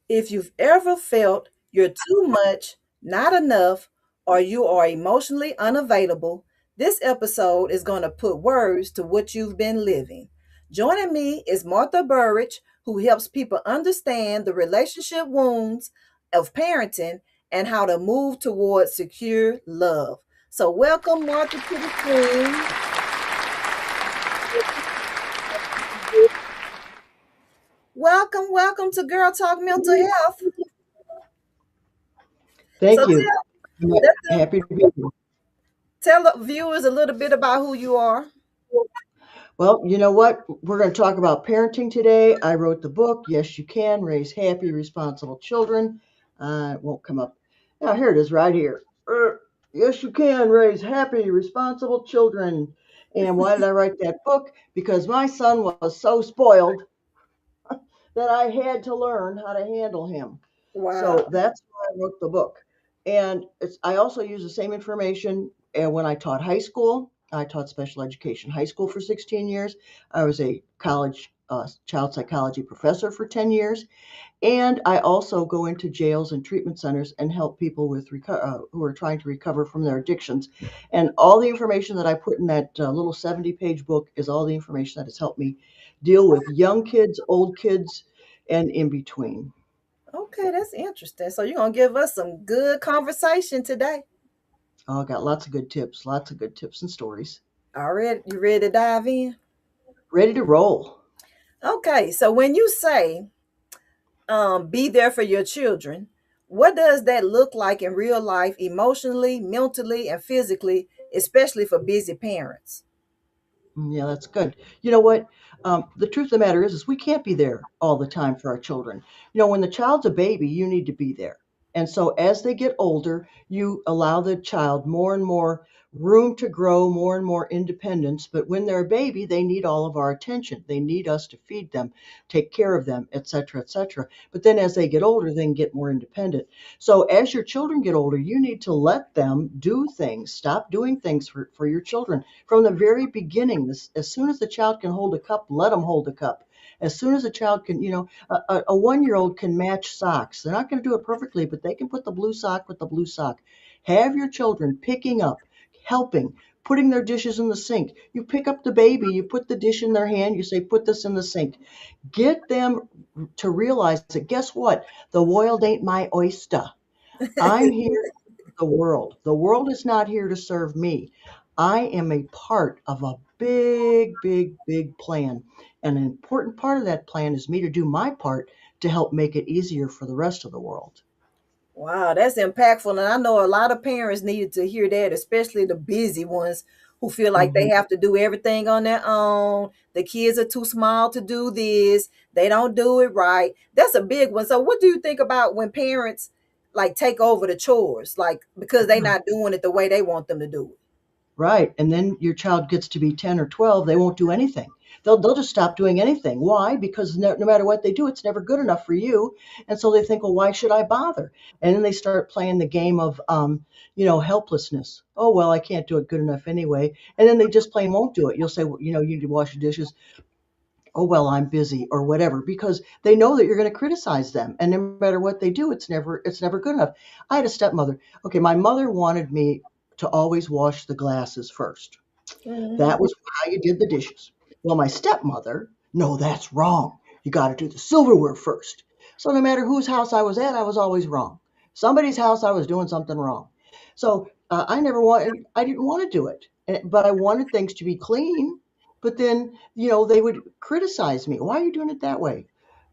If you've ever felt you're too much, not enough, or you are emotionally unavailable, this episode is going to put words to what you've been living. Joining me is Martha Burich, who helps people understand the relationship wounds of parenting and how to move towards secure love. So, welcome, Martha, to the team. Welcome to Girl Talk Mental Health. So, Thank you. I'm let them happy to be here. tell the viewers a little bit about who you are. Well, you know what? We're going to talk about parenting today. I wrote the book, Yes, You Can Raise Happy, Responsible Children. It won't come up. Now, here it is right here. Yes, you can raise happy, responsible children. And why did I write that book? Because my son was so spoiled that I had to learn how to handle him. So Wow. that's why I wrote the book. And I also use the same information when I taught high school. I taught special education high school for 16 years. I was a college child psychology professor for 10 years. And I also go into jails and treatment centers and help people who are trying to recover from their addictions. And all the information that I put in that little 70-page book is all the information that has helped me deal with young kids, old kids, and in between. Okay, that's interesting. So you're gonna give us some good conversation today. Oh, I got lots of good tips and stories. All right, you ready to dive in? Ready to roll. Okay, so when you say be there for your children, what does that look like in real life, emotionally, mentally, and physically, especially for busy parents? Yeah, that's good. You know what? The truth of the matter is we can't be there all the time for our children. When the child's a baby, you need to be there. And so as they get older, you allow the child more and more room to grow, more and more independence. But when they're a baby, they need all of our attention. They need us to feed them, take care of them, et cetera, et cetera. But then as they get older, they can get more independent. So as your children get older, you need to let them do things. Stop doing things for your children from the very beginning. As soon as the child can hold a cup, let them hold a cup. As soon as a child can, a 1 year old can match socks. They're not going to do it perfectly, but they can put the blue sock with the blue sock. Have your children picking up, helping, putting their dishes in the sink. You pick up the baby, you put the dish in their hand, you say, put this in the sink. Get them to realize that, guess what? The world ain't my oyster. I'm here for the world. The world is not here to serve me. I am a part of a big, big, big plan. And an important part of that plan is me to do my part to help make it easier for the rest of the world. Wow, that's impactful. And I know a lot of parents needed to hear that, especially the busy ones who feel like they Mhm. have to do everything on their own. The kids are too small to do this. They don't do it right. That's a big one. So what do you think about when parents like take over the chores, like because they're not doing it the way they want them to do it? Right. And then your child gets to be 10 or 12, they won't do anything. They'll just stop doing anything. Why? Because no matter what they do, it's never good enough for you. And so they think, well, why should I bother? And then they start playing the game of, helplessness. Oh, well, I can't do it good enough anyway. And then they just plain won't do it. You'll say, well, you need to wash your dishes. Oh, well, I'm busy or whatever, because they know that you're going to criticize them. And no matter what they do, it's never good enough. I had a stepmother. Okay, my mother wanted me to always wash the glasses first. That Mhm. was how you did the dishes. Well, my stepmother, no, that's wrong. You got to do the silverware first. So no matter whose house I was at, I was always wrong. Somebody's house, I was doing something wrong. So I didn't want to do it, but I wanted things to be clean. But then, they would criticize me. Why are you doing it that way?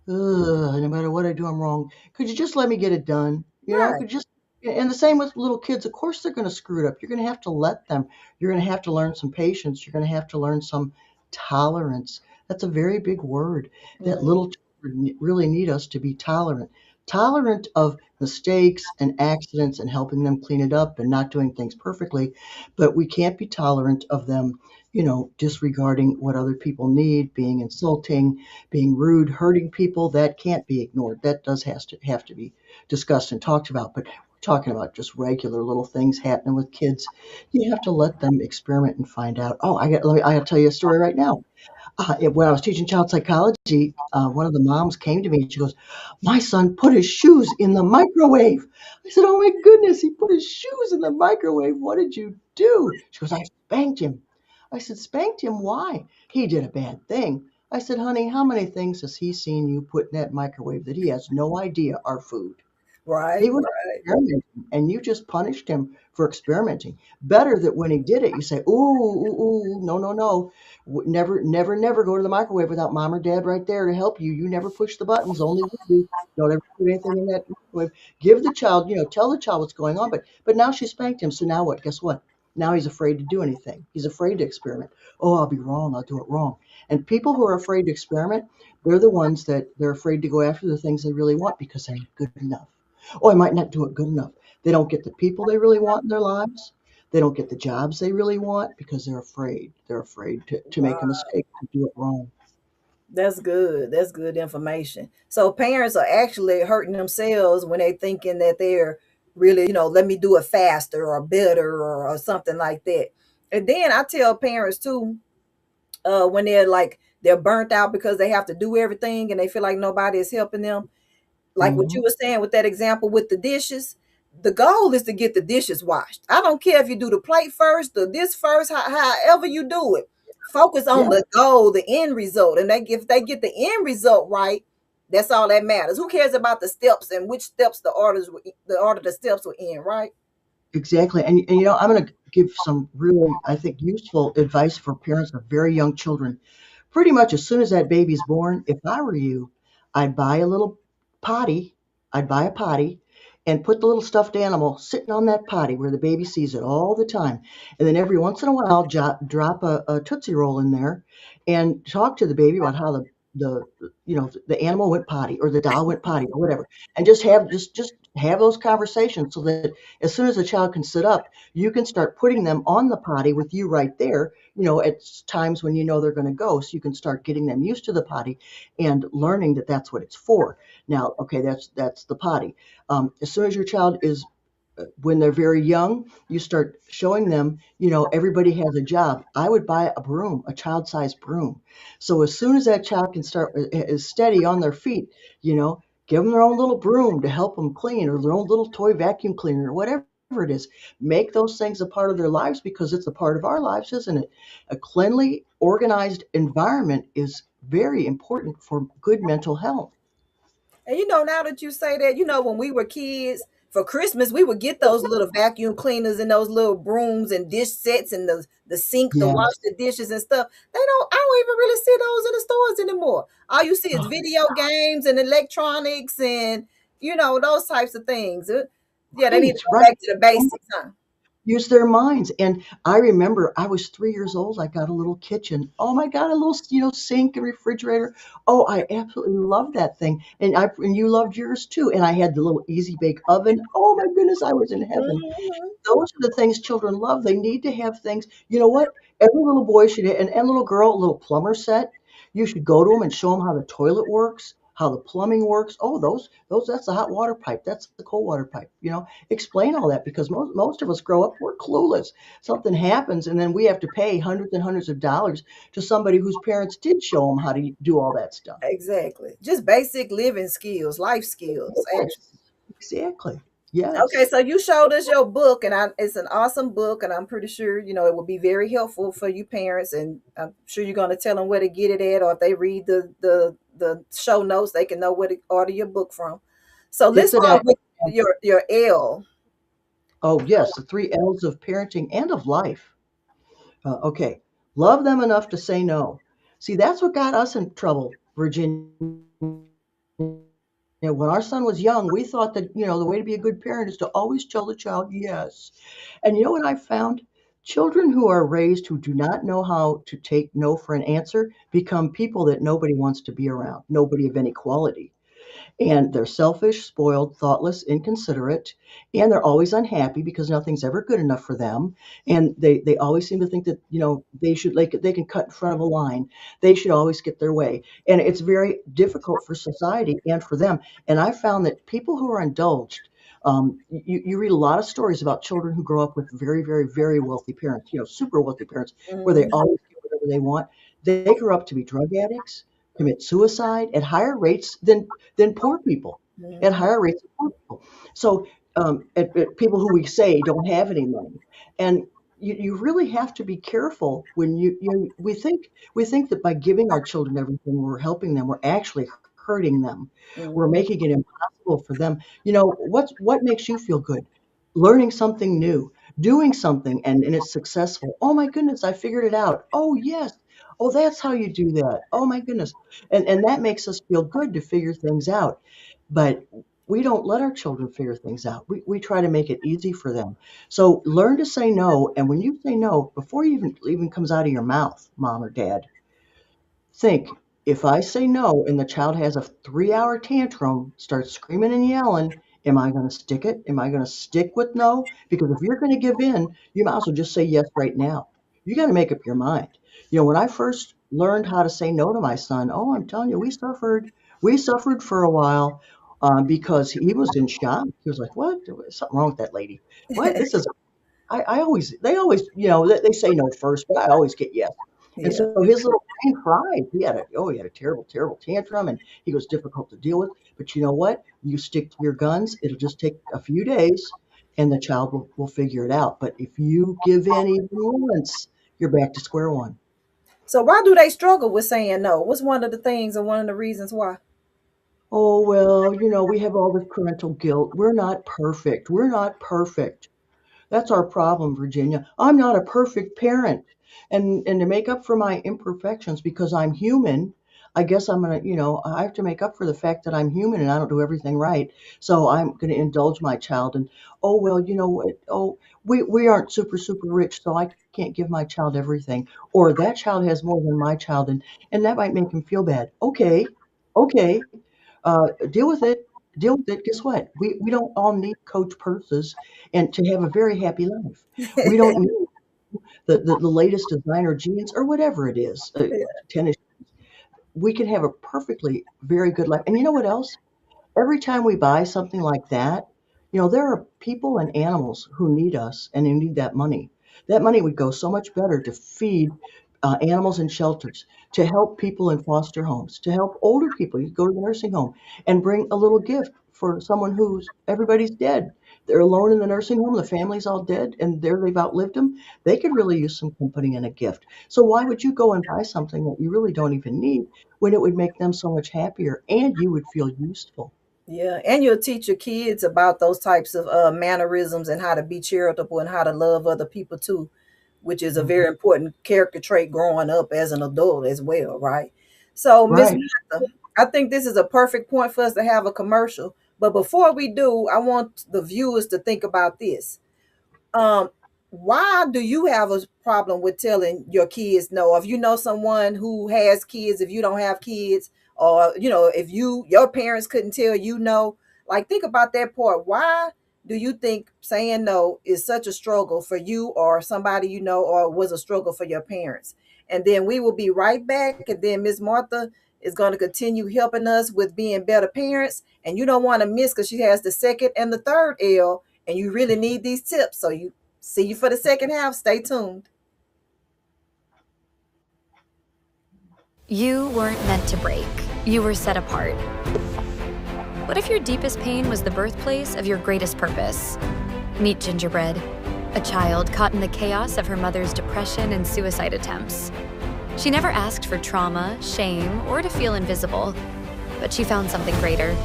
Ugh, no matter what I do, I'm wrong. Could you just let me get it done? Right. Could you just, and the same with little kids. Of course, they're going to screw it up. You're going to have to let them. You're going to have to learn some patience. You're going to have to learn some tolerance. That's a very big word that Mhm. little children really need us to be tolerant. Tolerant of mistakes and accidents and helping them clean it up and not doing things perfectly. But we can't be tolerant of them, disregarding what other people need, being insulting, being rude, hurting people. That can't be ignored. That does has to have to be discussed and talked about. But talking about just regular little things happening with kids. You have to let them experiment and find out. Oh, I got to tell you a story right now. When I was teaching child psychology, one of the moms came to me and she goes, "My son put his shoes in the microwave." I said, "Oh my goodness, he put his shoes in the microwave. What did you do?" She goes, "I spanked him." I said, "Spanked him? Why?" "He did a bad thing." I said, "Honey, how many things has he seen you put in that microwave that he has no idea are food?" He Right, was right. experimenting, and you just punished him for experimenting. Better that when he did it, you say, "Ooh, ooh, ooh, no, no, no. Never, never, never go to the microwave without mom or dad right there to help you. You never push the buttons, only we do. Don't ever put anything in that microwave." Give the child, tell the child what's going on. But now she spanked him, so now what? Guess what? Now he's afraid to do anything. He's afraid to experiment. Oh, I'll be wrong. I'll do it wrong. And people who are afraid to experiment, they're the ones that they're afraid to go after the things they really want because they're not good enough. Oh, I might not do it good enough. They don't get the people they really want in their lives. They don't get the jobs they really want because they're afraid. They're afraid to make a Wow. mistake, to do it wrong. That's good. That's good information. So parents are actually hurting themselves when they thinking that they're really, let me do it faster or better or something like that. And then I tell parents too, when they're burnt out because they have to do everything and they feel like nobody is helping them, like what you Hmm. were saying with that example with the dishes. The goal is to get the dishes washed. I don't care if you do the plate first or this first, however you do it. Focus on Yeah, the goal, the end result. And if they get the end result right, that's all that matters. Who cares about the steps and which steps the order the steps were in, right? exactly. And I'm going to give some really, I think, useful advice for parents of very young children. Pretty much as soon as that baby's born, if I were you, I'd buy a little potty. I'd buy a potty and put the little stuffed animal sitting on that potty where the baby sees it all the time. And then every once in a while, drop a Tootsie Roll in there and talk to the baby about how the animal went potty or the doll went potty or whatever. And just have those conversations so that as soon as the child can sit up, you can start putting them on the potty with you right there, at times when you know they're going to go, so you can start getting them used to the potty and learning that that's what it's for. Now, okay, that's the potty. As soon as your child is when they're very young, you start showing them, everybody has a job. I would buy a broom, a child-sized broom. So as soon as that child can start is steady on their feet, give them their own little broom to help them clean, or their own little toy vacuum cleaner, or whatever it is. Make those things a part of their lives because it's a part of our lives, isn't it? A cleanly, organized environment is very important for good mental health. And now that you say that, when we were kids, for Christmas, we would get those little vacuum cleaners and those little brooms and dish sets and the sink to wash Yes. the dishes and stuff. I don't even really see those in the stores anymore. All you see is Oh, video games and electronics and those types of things. Yeah, they need to right, go right. back to the basics, huh? Use their minds. And I remember I was 3 years old. I got a little kitchen. Oh my God, a little, sink and refrigerator. Oh, I absolutely loved that thing. And you loved yours too. And I had the little easy bake oven. Oh my goodness, I was in heaven. Mhm. Those are the things children love. They need to have things. You know what? Every little boy should, and little girl, a little plumber set. You should go to them and show them how the toilet works, how the plumbing works. Oh, that's the hot water pipe. That's the cold water pipe. Explain all that because most of us grow up, we're clueless. Something happens, and then we have to pay hundreds and hundreds of dollars to somebody whose parents did show them how to do all that stuff. Exactly. Just basic living skills, life skills, actually. Yes, exactly. Okay, Yes. so you showed us your book, and it's an awesome book, and I'm pretty sure it will be very helpful for you parents, and I'm sure you're going to tell them where to get it at, or if they read the show notes, they can know where to order your book from. So let's It's an start with your L. Oh, yes, the three L's of parenting and of life. Okay. Love them enough to say no. See, that's what got us in trouble, Virginia. When our son was young, we thought that, the way to be a good parent is to always tell the child yes. And you know what I found? Children who are raised who do not know how to take no for an answer become people that nobody wants to be around, nobody of any quality. And they're selfish, spoiled, thoughtless, inconsiderate, and they're always unhappy because nothing's ever good enough for them. And they always seem to think that, they should, like, they can cut in front of a line. They should always get their way. And it's very difficult for society and for them. And I found that people who are indulged, You read a lot of stories about children who grow up with very, very, very wealthy parents, super wealthy parents, where they Mhm. always get whatever they want. They grow up to be drug addicts, commit suicide at higher rates than poor people, at Mhm. higher rates than poor people. So at people who we say don't have any money, and you really have to be careful when we think that by giving our children everything, we're helping them. We're actually hurting them. We're Mhm. making it impossible for them. What makes you feel good? Learning something new, doing something, and it's successful. Oh my goodness, I figured it out. Oh yes. Oh, that's how you do that. Oh my goodness. And that makes us feel good to figure things out. But we don't let our children figure things out. We try to make it easy for them. So learn to say no. And when you say no, before you even comes out of your mouth, mom or dad, think, if I say no and the child has a 3-hour tantrum, starts screaming and yelling, am I going to stick it? Am I going to stick with no? Because if you're going to give in, you might as well just say yes right now. You got to make up your mind. When I first learned how to say no to my son, oh, I'm telling you, we suffered. We suffered for a while because he was in shock. He was like, what? There's something wrong with that lady. What? This is they always, they say no first, but I always get yes. And Yeah. so his little brain fried. He had a terrible, terrible tantrum, and he was difficult to deal with. But you know what? You stick to your guns. It'll just take a few days, and the child will figure it out. But if you give in even once, you're back to square one. So why do they struggle with saying no? What's one of the things or one of the reasons why? Oh, well, we have all this parental guilt. We're not perfect. We're not perfect. That's our problem, Virginia. I'm not a perfect parent. And to make up for my imperfections because I'm human, I guess I have to make up for the fact that I'm human and I don't do everything right. So I'm going to indulge my child and, oh, well, you know what? Oh, we aren't super, super rich, so I can't give my child everything. Or that child has more than my child, and that might make him feel bad. Okay, okay, deal with it. Deal with it. Guess what? We don't all need Coach purses and to have a very happy life. We don't need the latest designer jeans or whatever it is, tennis. We can have a perfectly very good life. And you know what else? Every time we buy something like that, there are people and animals who need us and who need that money. That money would go so much better to feed animals in shelters, to help people in foster homes, to help older people. You go to the nursing home and bring a little gift for someone who's everybody's dead. They're alone in the nursing home. The family's all dead, and there they've outlived them. They could really use some company and a gift. So why would you go and buy something that you really don't even need when it would make them so much happier and you would feel useful? Yeah, and you'll teach your kids about those types of mannerisms and how to be charitable and how to love other people too, which is a very Mhm. important character trait growing up as an adult as well, right? So, Miss Right. Martha, I think this is a perfect point for us to have a commercial. But before we do, I want the viewers to think about this. um why do you have a problem with telling your kids no? If you know someone who has kids, if you don't have kids, or if your parents couldn't tell you no, like, think about that part. Why do you think saying no is such a struggle for you or somebody or was a struggle for your parents? And then we will be right back, and then Miss Martha is going to continue helping us with being better parents, and you don't want to miss because she has the second and the third L, and you really need these tips. So you see you for the second half. Stay tuned. You weren't meant to break. You were set apart. What if your deepest pain was the birthplace of your greatest purpose? Meet Gingerbread, a child caught in the chaos of her mother's depression and suicide attempts. She never asked for trauma, shame, or to feel invisible, but she found something greater.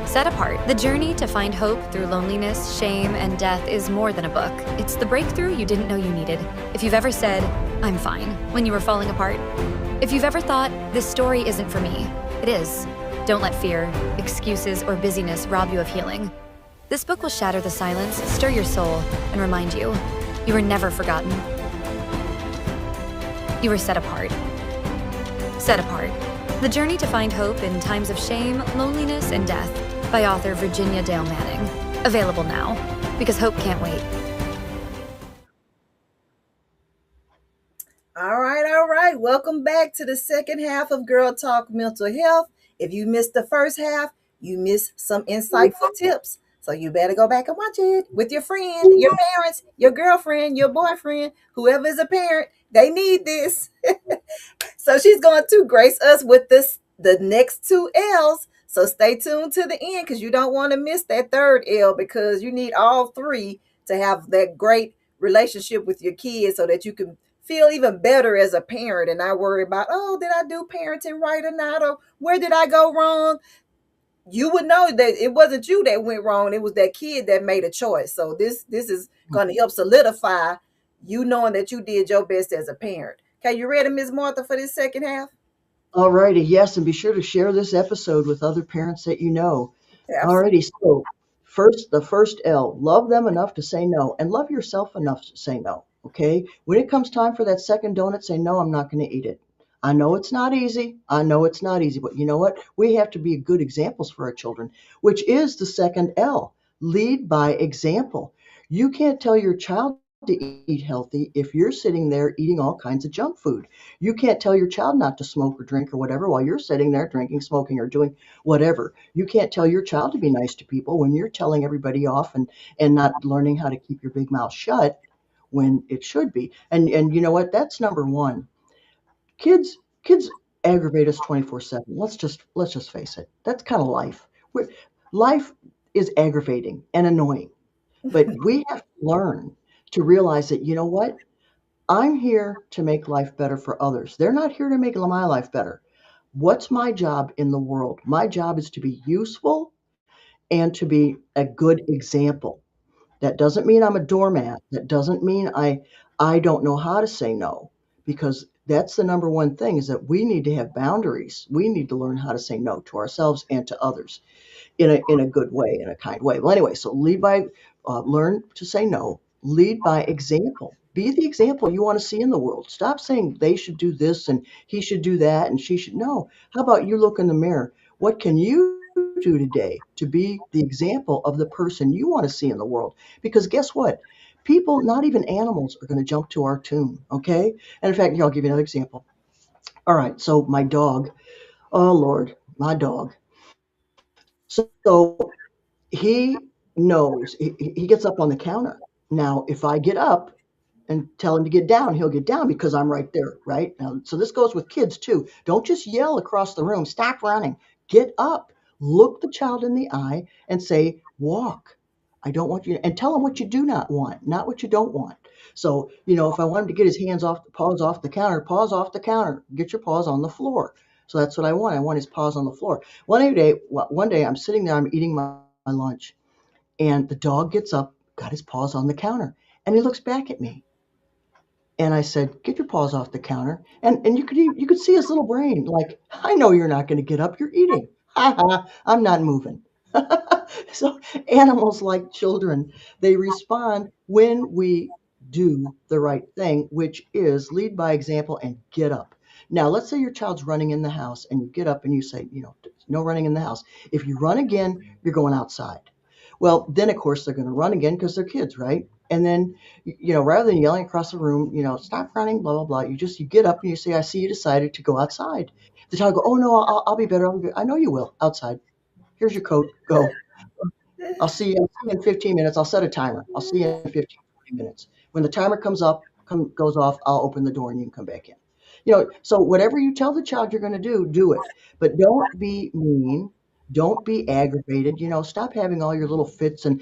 Set Apart, the journey to find hope through loneliness, shame, and death is more than a book. It's the breakthrough you didn't know you needed. If you've ever said, "I'm fine," when you were falling apart. If you've ever thought, "This story isn't for me," it is. Don't let fear, excuses, or busyness rob you of healing. This book will shatter the silence, stir your soul, and remind you, you were never forgotten. You were set apart. Set Apart, the journey to find hope in times of shame, loneliness, and death, by author Virginia Dale Manning. Available now, because hope can't wait. All right, all right. Welcome back to the second half of Girl Talk Mental Health. If you missed the first half, you missed some insightful tips. So you better go back and watch it with your friend, your parents, your girlfriend, your boyfriend, whoever is a parent. They need this. So she's going to grace us with the next two L's. So stay tuned to the end because you don't want to miss that third L because you need all three to have that great relationship with your kids so that you can feel even better as a parent and not worry about, oh, did I do parenting right or not? Or where did I go wrong? You would know that it wasn't you that went wrong. It was that kid that made a choice. So this is going to help solidify you knowing that you did your best as a parent. Okay, you ready, Ms. Martha, for this second half? All righty, yes, and be sure to share this episode with other parents that you know. All Absolutely. righty, so the first L, love them enough to say no, and love yourself enough to say no. Okay, when it comes time for that second donut, say no, I'm not going to eat it. I know it's not easy. I know it's not easy, but you know what? We have to be good examples for our children, which is the second L. Lead by example. You can't tell your child to eat healthy if you're sitting there eating all kinds of junk food. You can't tell your child not to smoke or drink or whatever while you're sitting there drinking, smoking, or doing whatever. You can't tell your child to be nice to people when you're telling everybody off and not learning how to keep your big mouth shut when it should be. And you know what? That's number one. Kids aggravate us 24/7. Let's just face it. That's kind of life. Life is aggravating and annoying, but we have to learn to realize that, you know what? I'm here to make life better for others. They're not here to make my life better. What's my job in the world? My job is to be useful and to be a good example. That doesn't mean I'm a doormat. That doesn't mean I don't know how to say no, because that's the number one thing is that we need to have boundaries. We need to learn how to say no to ourselves and to others in a good way, in a kind way. Well, anyway, so learn to say no. Lead by example. Be the example you want to see in the world. Stop saying they should do this and he should do that and she should. No. How about you look in the mirror? What can you do today to be the example of the person you want to see in the world? Because guess what? People, not even animals, are going to jump to our tune. Okay. And in fact, here, I'll give you another example. All right. So my dog, oh Lord, my dog. So he knows he gets up on the counter. Now, if I get up and tell him to get down, he'll get down because I'm right there, right? Now, so this goes with kids too. Don't just yell across the room, stop running. Get up, look the child in the eye and say, walk. I don't want you, and tell him what you do not want, not what you don't want. So, if I want him to get his paws off the counter, paws off the counter, get your paws on the floor. So that's what I want. I want his paws on the floor. One day I'm sitting there, I'm eating my lunch, and the dog gets up, got his paws on the counter, and he looks back at me. And I said, "Get your paws off the counter." And you could see his little brain, like, "I know you're not going to get up. You're eating. Ha ha. I'm not moving." So animals, like children, they respond when we do the right thing, which is lead by example and get up. Now, let's say your child's running in the house and you get up and you say, no running in the house. If you run again, you're going outside. Well, then of course they're going to run again because they're kids, right? And then, rather than yelling across the room, stop running, blah blah blah. You get up and you say, "I see you decided to go outside." The child go, "Oh no, I'll be better. I know you will. Outside. Here's your coat. Go. I'll see you in 15 minutes. I'll set a timer. I'll see you in 15, 20 minutes. When the timer goes off, I'll open the door and you can come back in." So whatever you tell the child you're going to do it. But don't be mean. Don't be aggravated. Stop having all your little fits and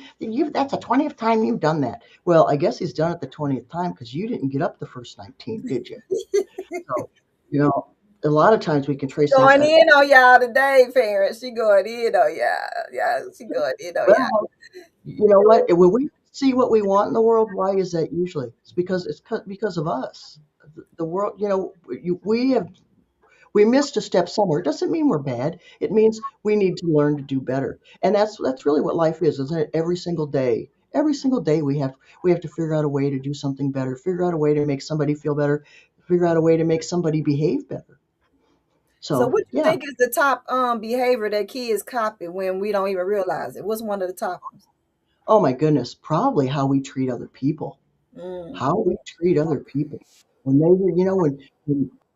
that's the 20th time you've done that. Well, I guess he's done it the 20th time because you didn't get up the first 19, did you? So, you know, a lot of times we can trace things. Going in on y'all today, parents. She going in on y'all. Yeah, she going in on y'all. Well, you know what? When we see what we want in the world, why is that usually? Because of us. The world, we missed a step somewhere. It doesn't mean we're bad. It means we need to learn to do better. And that's really what life is, isn't it? Every single day. Every single day we have to figure out a way to do something better, figure out a way to make somebody feel better, figure out a way to make somebody behave better. So So what you yeah. think is the top behavior that kids copy when we don't even realize it? What's one of the top ones? Oh my goodness, probably how we treat other people. Mm. How we treat other people. When they were,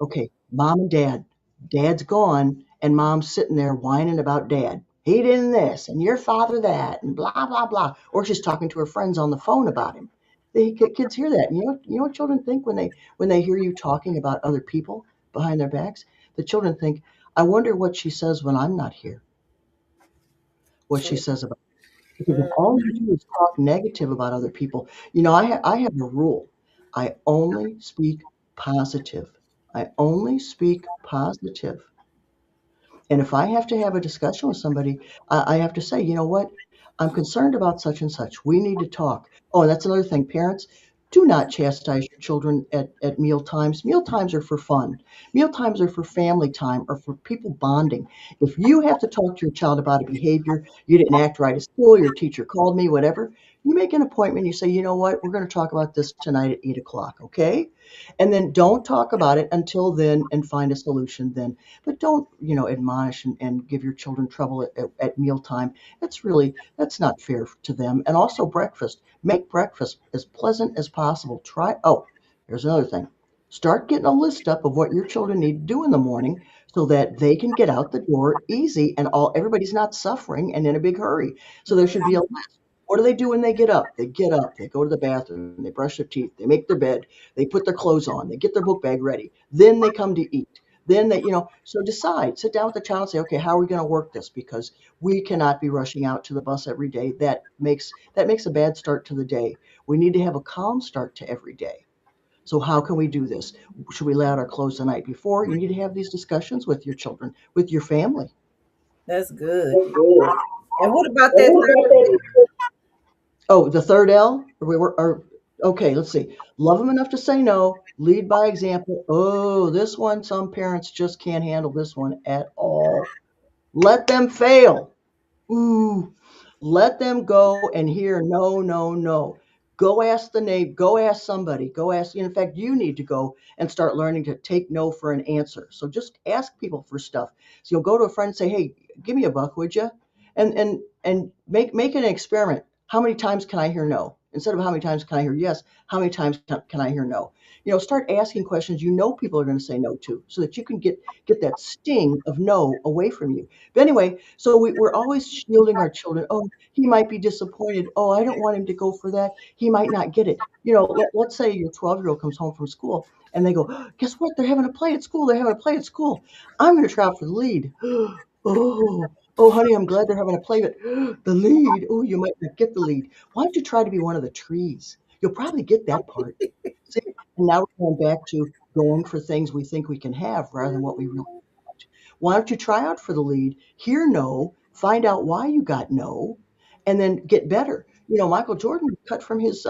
okay, mom and dad's gone, and mom's sitting there whining about dad. he didn't this and your father that and blah blah blah, or she's talking to her friends on the phone about him. Kids hear that. And you know what children think when they hear you talking about other people behind their backs? The children think, I wonder what she says when I'm not here, what she True. says about, because if all you Mhm. do is talk negative about other people, I have a rule. I only speak positive. I only speak positive. And if I have to have a discussion with somebody, I have to say, you know what? I'm concerned about such and such. We need to talk. Oh, and that's another thing. Parents, do not chastise your children at meal times. Meal times are for fun. Meal times are for family time or for people bonding. If you have to talk to your child about a behavior, you didn't act right at school, your teacher called me, whatever, you make an appointment. You say, you know what? We're going to talk about this tonight at 8 o'clock. Okay. And then don't talk about it until then and find a solution then, but don't admonish and give your children trouble at mealtime. That's not fair to them. And also breakfast, make breakfast as pleasant as possible. Here's another thing. Start getting a list up of what your children need to do in the morning so that they can get out the door easy and all everybody's not suffering and in a big hurry. So there should be a Mhm. list. What do they do when they get up? They get up, they go to the bathroom, they brush their teeth, they make their bed, they put their clothes on, they get their book bag ready. Then they come to eat. Then so decide, sit down with the child and say, okay, how are we going to work this? Because we cannot be rushing out to the bus every day. That makes a bad start to the day. We need to have a calm start to every day. So how can we do this? Should we lay out our clothes the night before? You need to have these discussions with your children, with your family. That's good. That's good. And what about And that what about third? that? Oh, the third L? Okay, let's see. Love them enough to say no. Lead by example. Oh, this one, some parents just can't handle this one at all. Let them fail. Ooh, let them go and hear no, no, no. Go ask the neighbor, go ask somebody, go ask. In fact, you need to go and start learning to take no for an answer. So just ask people for stuff. So you'll go to a friend and say, hey, give me a buck, would you? And make an experiment. How many times can I hear no? Instead of how many times can I hear yes, how many times can I hear no? Start asking questions people are going to say no to so that you can get that sting of no away from you. But anyway, so we're always shielding our children. Oh, he might be disappointed. Oh, I don't want him to go for that. He might not get it. Let's say your 12-year-old comes home from school and they go, guess what? They're having a play at school. They're having a play at school. I'm going to try out for the lead. Oh, honey, I'm glad they're having a play, but the lead. Oh, you might not get the lead. Why don't you try to be one of the trees? You'll probably get that part. See, and now we're going back to going for things we think we can have rather than what we really want. Why don't you try out for the lead, hear no, find out why you got no, and then get better? Michael Jordan was cut from his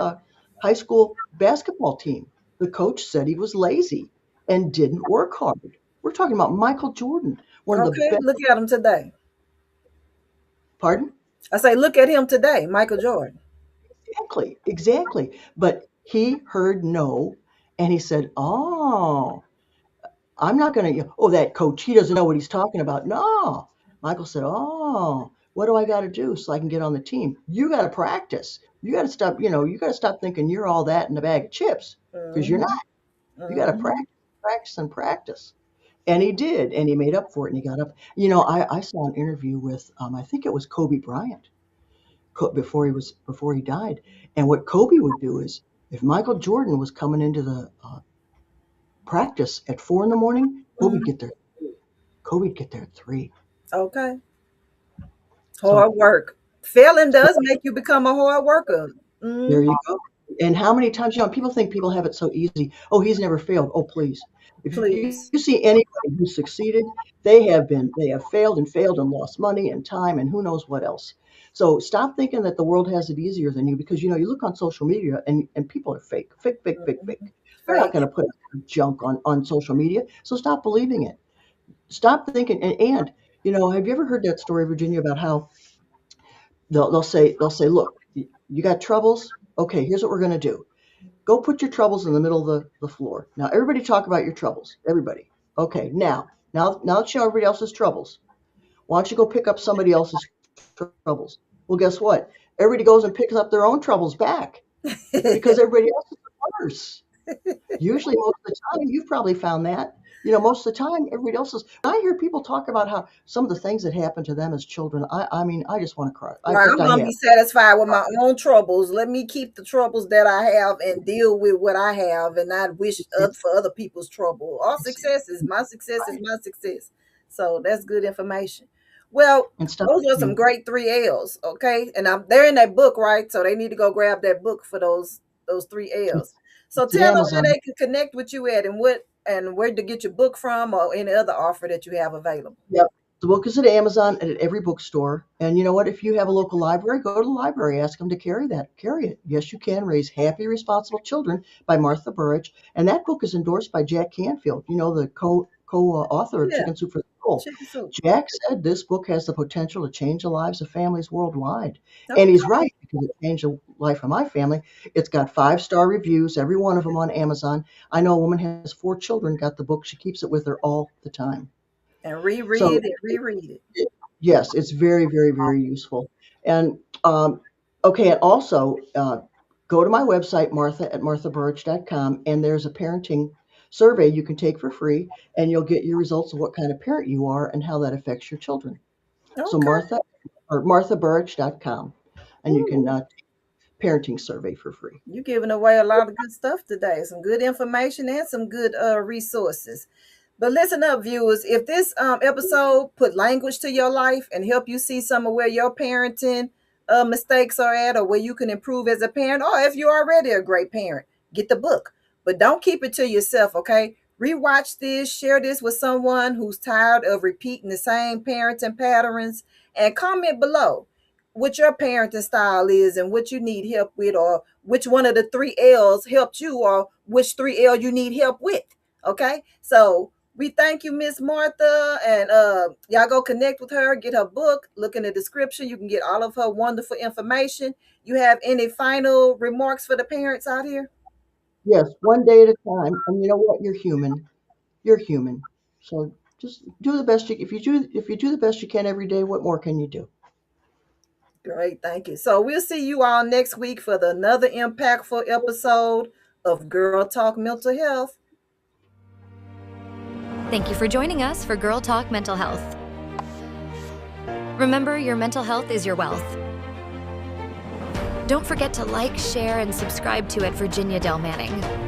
high school basketball team. The coach said he was lazy and didn't work hard. We're talking about Michael Jordan, one of the Okay, best. look at him today. Pardon? I say, look at him today, Michael Jordan. Exactly, exactly. But he heard no, and he said, "Oh, I'm not going to, oh, that coach, he doesn't know what he's talking about." No. Michael said, "Oh, what do I got to do so I can get on the team? You got to practice. You got to stop thinking you're all that in a bag of chips because you're not. Hmm. You got to Hmm. practice, practice, and practice." And he did, and he made up for it, and he got up. I saw an interview with, I think it was Kobe Bryant before he died. And what Kobe would do is, if Michael Jordan was coming into the practice at 4 in the morning, Hmm. Kobe'd get there at 3. Okay. So Hard work. Failing so does make you become a hard worker. there Mm, you go. And how many times, people think people have it so easy. Oh, he's never failed. Oh, please. If you please. see anybody who succeeded, they have failed and lost money and time and who knows what else. So stop thinking that the world has it easier than you, because you look on social media and people are fake, fake, fake, fake, fake. Mhm. They're not going Fake. to put junk on social media. So stop believing it. Stop thinking. And have you ever heard that story, Virginia, about how they'll say, look, you got troubles? Okay, here's what we're going to do. Go put your troubles in the middle of the floor. Now, everybody talk about your troubles. Everybody. Okay, now that you know everybody else's troubles, why don't you go pick up somebody else's troubles? Well, guess what? Everybody goes and picks up their own troubles back because everybody else is worse. Usually, most of the time, you've probably found that. Most of the time, everybody else is. When I hear people talk about how some of the things that happen to them as children, I mean, I just want to cry. In Right, fact, I'm I gonna have. be satisfied with my own troubles. Let me keep the troubles that I have and deal with what I have, and not wish It's, for other people's trouble. All it's success is my success is right. my success. So that's good information. Well, And stuff. those are some great three L's. Okay, and they're in that book, right? So they need to go grab that book for those three L's. It's, So it's at tell them where Amazon. they can connect with you at, and where to get your book from, or any other offer that you have available. Yep. The book is at Amazon and at every bookstore. And you know what? If you have a local library, go to the library. Ask them to carry that. Carry it. Yes, you can. Raise Happy, Responsible Children by Martha Burich. And that book is endorsed by Jack Canfield, the co-author of Yeah, Chicken Soup for the Soul. chicken soup. Jack said this book has the potential to change the lives of families worldwide. And he's Okay. right, because it changed the life of my family. It's got 5-star reviews, every one of them on Amazon. I know a woman has 4 children, got the book. She keeps it with her all the time. And So reread it, reread it. yes, it's very, very, very useful. And okay, and also go to my website, Martha at marthaburich.com, and there's a parenting survey you can take for free, and you'll get your results of what kind of parent you are and how that affects your children. So Okay. Martha or marthaburich.com, and you can Ooh, parenting survey for free. you're giving away a lot of good stuff today. Some good information and some good resources. But listen up, viewers. If this episode put language to your life and help you see some of where your parenting mistakes are at, or where you can improve as a parent, or if you're already a great parent, get the book. But don't keep it to yourself, okay? Rewatch this, share this with someone who's tired of repeating the same parenting patterns, and comment below what your parenting style is and what you need help with, or which one of the three L's helped you, or which three L you need help with. Okay, so we thank you, Miss Martha, and y'all go connect with her, get her book, look in the description. You can get all of her wonderful information. You have any final remarks for the parents out here? Yes, one day at a time. And you know what? You're human. You're human. So just do the best you. If you do the best you can every day, what more can you do? Great, thank you. So we'll see you all next week for another impactful episode of Girl Talk Mental Health. Thank you for joining us for Girl Talk Mental Health. Remember, your mental health is your wealth. Don't forget to like, share, and subscribe to at Virginia Del Manning.